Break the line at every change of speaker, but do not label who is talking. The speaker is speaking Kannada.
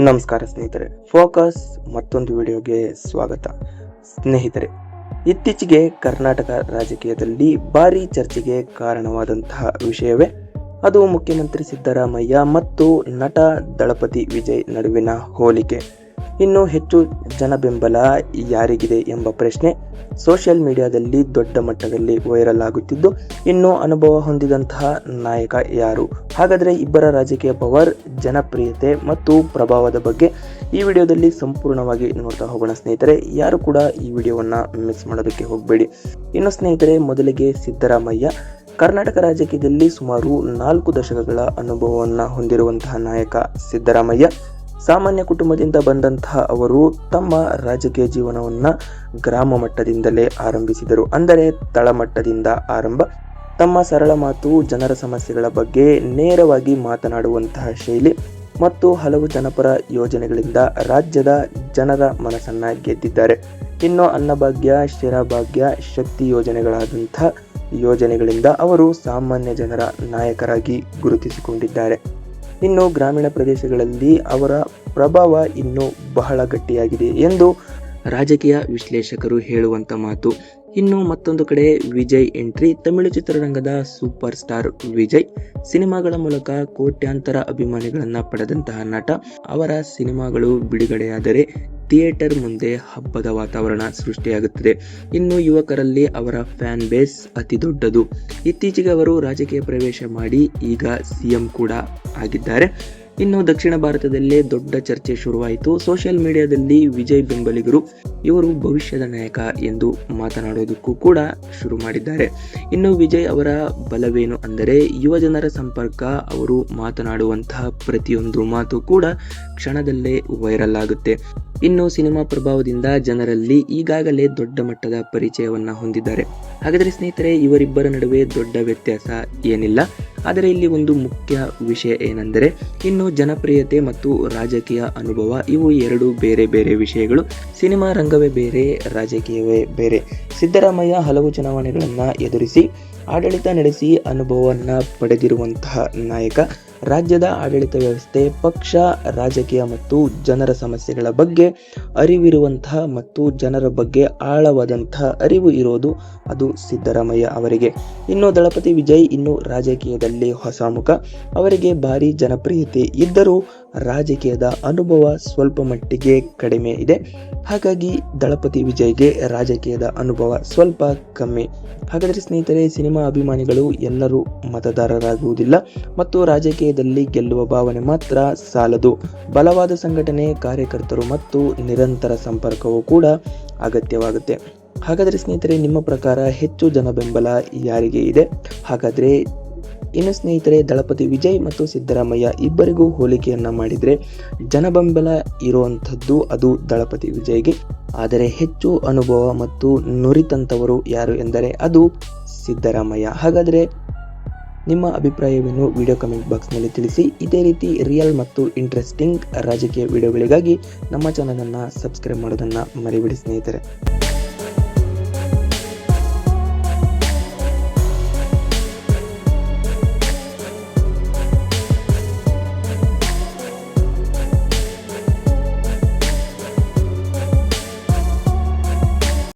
ನಮಸ್ಕಾರ ಸ್ನೇಹಿತರೆ, ಫೋಕಸ್ ಮತ್ತೊಂದು ವಿಡಿಯೋಗೆ ಸ್ವಾಗತ. ಸ್ನೇಹಿತರೆ, ಇತ್ತೀಚೆಗೆ ಕರ್ನಾಟಕ ರಾಜಕೀಯದಲ್ಲಿ ಭಾರಿ ಚರ್ಚೆಗೆ ಕಾರಣವಾದಂತಹ ವಿಷಯವೇ ಅದು ಮುಖ್ಯಮಂತ್ರಿ ಸಿದ್ದರಾಮಯ್ಯ ಮತ್ತು ನಟ ದಳಪತಿ ವಿಜಯ್ ನಡುವಿನ ಹೋಲಿಕೆ. ಇನ್ನು ಹೆಚ್ಚು ಜನ ಬೆಂಬಲ ಯಾರಿಗಿದೆ ಎಂಬ ಪ್ರಶ್ನೆ ಸೋಷಿಯಲ್ ಮೀಡಿಯಾದಲ್ಲಿ ದೊಡ್ಡ ಮಟ್ಟದಲ್ಲಿ ವೈರಲ್ ಆಗುತ್ತಿದ್ದು, ಇನ್ನು ಅನುಭವ ಹೊಂದಿದಂತಹ ನಾಯಕ ಯಾರು? ಹಾಗಾದರೆ ಇಬ್ಬರ ರಾಜಕೀಯ ಪವರ್, ಜನಪ್ರಿಯತೆ ಮತ್ತು ಪ್ರಭಾವದ ಬಗ್ಗೆ ಈ ವಿಡಿಯೋದಲ್ಲಿ ಸಂಪೂರ್ಣವಾಗಿ ನೋಡ್ತಾ ಹೋಗೋಣ ಸ್ನೇಹಿತರೆ. ಯಾರು ಕೂಡ ಈ ವಿಡಿಯೋವನ್ನು ಮಿಸ್ ಮಾಡೋದಕ್ಕೆ ಹೋಗಬೇಡಿ. ಇನ್ನು ಸ್ನೇಹಿತರೆ, ಮೊದಲಿಗೆ ಸಿದ್ದರಾಮಯ್ಯ ಕರ್ನಾಟಕ ರಾಜಕೀಯದಲ್ಲಿ ಸುಮಾರು 4 ದಶಕಗಳ ಅನುಭವವನ್ನು ಹೊಂದಿರುವಂತಹ ನಾಯಕ ಸಿದ್ದರಾಮಯ್ಯ ಸಾಮಾನ್ಯ ಕುಟುಂಬದಿಂದ ಬಂದಂತಹ ಅವರು ತಮ್ಮ ರಾಜಕೀಯ ಜೀವನವನ್ನು ಗ್ರಾಮ ಮಟ್ಟದಿಂದಲೇ ಆರಂಭಿಸಿದರು. ಅಂದರೆ ತಳಮಟ್ಟದಿಂದ ಆರಂಭ. ತಮ್ಮ ಸರಳ ಮಾತು, ಜನರ ಸಮಸ್ಯೆಗಳ ಬಗ್ಗೆ ನೇರವಾಗಿ ಮಾತನಾಡುವಂತಹ ಶೈಲಿ ಮತ್ತು ಹಲವು ಜನಪರ ಯೋಜನೆಗಳಿಂದ ರಾಜ್ಯದ ಜನರ ಮನಸ್ಸನ್ನು ಗೆದ್ದಿದ್ದಾರೆ. ಇನ್ನು ಅನ್ನಭಾಗ್ಯ, ಶಿರಭಾಗ್ಯ, ಶಕ್ತಿ ಯೋಜನೆಗಳಾದಂಥ ಯೋಜನೆಗಳಿಂದ ಅವರು ಸಾಮಾನ್ಯ ಜನರ ನಾಯಕರಾಗಿ ಗುರುತಿಸಿಕೊಂಡಿದ್ದಾರೆ. ಇನ್ನು ಗ್ರಾಮೀಣ ಪ್ರದೇಶಗಳಲ್ಲಿ ಅವರ ಪ್ರಭಾವ ಇನ್ನೂ ಬಹಳ ಗಟ್ಟಿಯಾಗಿದೆ ಎಂದು ರಾಜಕೀಯ ವಿಶ್ಲೇಷಕರು ಹೇಳುವಂಥ ಮಾತು. ಇನ್ನು ಮತ್ತೊಂದು ಕಡೆ ವಿಜಯ್ ಎಂಟ್ರಿ. ತಮಿಳು ಚಿತ್ರರಂಗದ ಸೂಪರ್ ಸ್ಟಾರ್ ವಿಜಯ್ ಸಿನಿಮಾಗಳ ಮೂಲಕ ಕೋಟ್ಯಾಂತರ ಅಭಿಮಾನಿಗಳನ್ನು ಪಡೆದಂತಹ ನಟ. ಅವರ ಸಿನಿಮಾಗಳು ಬಿಡುಗಡೆಯಾದರೆ ಥಿಯೇಟರ್ ಮುಂದೆ ಹಬ್ಬದ ವಾತಾವರಣ ಸೃಷ್ಟಿಯಾಗುತ್ತದೆ. ಇನ್ನು ಯುವಕರಲ್ಲಿ ಅವರ ಫ್ಯಾನ್ ಬೇಸ್ ಅತಿ ದೊಡ್ಡದು. ಇತ್ತೀಚೆಗೆ ಅವರು ರಾಜಕೀಯ ಪ್ರವೇಶ ಮಾಡಿ ಈಗ ಸಿಎಂ ಕೂಡ ಆಗಿದ್ದಾರೆ. ಇನ್ನು ದಕ್ಷಿಣ ಭಾರತದಲ್ಲೇ ದೊಡ್ಡ ಚರ್ಚೆ ಶುರುವಾಯಿತು. ಸೋಷಿಯಲ್ ಮೀಡಿಯಾದಲ್ಲಿ ವಿಜಯ್ ಬೆಂಬಲಿಗರು ಇವರು ಭವಿಷ್ಯದ ನಾಯಕ ಎಂದು ಮಾತನಾಡೋದಕ್ಕೂ ಕೂಡ ಶುರು ಮಾಡಿದ್ದಾರೆ. ಇನ್ನು ವಿಜಯ್ ಅವರ ಬಲವೇನು ಅಂದರೆ ಯುವ ಜನರ ಸಂಪರ್ಕ. ಅವರು ಮಾತನಾಡುವಂತಹ ಪ್ರತಿಯೊಂದು ಮಾತು ಕೂಡ ಕ್ಷಣದಲ್ಲೇ ವೈರಲ್ ಆಗುತ್ತೆ. ಇನ್ನು ಸಿನಿಮಾ ಪ್ರಭಾವದಿಂದ ಜನರಲ್ಲಿ ಈಗಾಗಲೇ ದೊಡ್ಡ ಮಟ್ಟದ ಪರಿಚಯವನ್ನು ಹೊಂದಿದ್ದಾರೆ. ಹಾಗಾದರೆ ಸ್ನೇಹಿತರೆ, ಇವರಿಬ್ಬರ ನಡುವೆ ದೊಡ್ಡ ವ್ಯತ್ಯಾಸ ಏನಿಲ್ಲ. ಆದರೆ ಇಲ್ಲಿ ಒಂದು ಮುಖ್ಯ ವಿಷಯ ಏನೆಂದರೆ ಇನ್ನು ಜನಪ್ರಿಯತೆ ಮತ್ತು ರಾಜಕೀಯ ಅನುಭವ. ಇವು ಎರಡು ಬೇರೆ ಬೇರೆ ವಿಷಯಗಳು. ಸಿನಿಮಾ ರಂಗವೇ ಬೇರೆ, ರಾಜಕೀಯವೇ ಬೇರೆ. ಸಿದ್ದರಾಮಯ್ಯ ಹಲವು ಚುನಾವಣೆಗಳನ್ನು ಎದುರಿಸಿ ಆಡಳಿತ ನಡೆಸಿ ಅನುಭವವನ್ನು ಪಡೆದಿರುವಂತಹ ನಾಯಕ. ರಾಜ್ಯದ ಆಡಳಿತ ವ್ಯವಸ್ಥೆ, ಪಕ್ಷ, ರಾಜಕೀಯ ಮತ್ತು ಜನರ ಸಮಸ್ಯೆಗಳ ಬಗ್ಗೆ ಅರಿವಿರುವಂತಹ ಮತ್ತು ಜನರ ಬಗ್ಗೆ ಆಳವಾದಂತಹ ಅರಿವು ಇರೋದು ಅದು ಸಿದ್ದರಾಮಯ್ಯ ಅವರಿಗೆ. ಇನ್ನು ದಳಪತಿ ವಿಜಯ್ ಇನ್ನು ರಾಜಕೀಯದಲ್ಲಿ ಹೊಸ ಮುಖ. ಅವರಿಗೆ ಭಾರಿ ಜನಪ್ರಿಯತೆ ಇದ್ದರೂ ರಾಜಕೀಯದ ಅನುಭವ ಸ್ವಲ್ಪ ಮಟ್ಟಿಗೆ ಕಡಿಮೆ ಇದೆ. ಹಾಗಾಗಿ ದಳಪತಿ ವಿಜಯ್ಗೆ ರಾಜಕೀಯದ ಅನುಭವ ಸ್ವಲ್ಪ ಕಮ್ಮಿ. ಹಾಗಾದರೆ ಸ್ನೇಹಿತರೆ, ಸಿನಿಮಾ ಅಭಿಮಾನಿಗಳು ಎಲ್ಲರೂ ಮತದಾರರಾಗುವುದಿಲ್ಲ ಮತ್ತು ರಾಜಕೀಯದಲ್ಲಿ ಗೆಲ್ಲುವ ಭಾವನೆ ಮಾತ್ರ ಸಾಲದು. ಬಲವಾದ ಸಂಘಟನೆ, ಕಾರ್ಯಕರ್ತರು ಮತ್ತು ನಿರಂತರ ಸಂಪರ್ಕವೂ ಕೂಡ ಅಗತ್ಯವಾಗುತ್ತೆ. ಹಾಗಾದರೆ ಸ್ನೇಹಿತರೆ, ನಿಮ್ಮ ಪ್ರಕಾರ ಹೆಚ್ಚು ಜನ ಬೆಂಬಲ ಯಾರಿಗೆ ಇದೆ? ಹಾಗಾದರೆ ಇನ್ನು ಸ್ನೇಹಿತರೆ, ದಳಪತಿ ವಿಜಯ್ ಮತ್ತು ಸಿದ್ದರಾಮಯ್ಯ ಇಬ್ಬರಿಗೂ ಹೋಲಿಕೆಯನ್ನು ಮಾಡಿದರೆ ಜನಬೆಂಬಲ ಇರುವಂಥದ್ದು ಅದು ದಳಪತಿ ವಿಜಯ್ಗೆ. ಆದರೆ ಹೆಚ್ಚು ಅನುಭವ ಮತ್ತು ನುರಿತಂಥವರು ಯಾರು ಎಂದರೆ ಅದು ಸಿದ್ದರಾಮಯ್ಯ. ಹಾಗಾದರೆ ನಿಮ್ಮ ಅಭಿಪ್ರಾಯವೇನು? ವಿಡಿಯೋ ಕಮೆಂಟ್ ಬಾಕ್ಸ್ನಲ್ಲಿ ತಿಳಿಸಿ. ಇದೇ ರೀತಿ ರಿಯಲ್ ಮತ್ತು ಇಂಟ್ರೆಸ್ಟಿಂಗ್ ರಾಜಕೀಯ ವಿಡಿಯೋಗಳಿಗಾಗಿ ನಮ್ಮ ಚಾನಲನ್ನು ಸಬ್ಸ್ಕ್ರೈಬ್ ಮಾಡೋದನ್ನು ಮರಿಬೇಡಿ ಸ್ನೇಹಿತರೆ.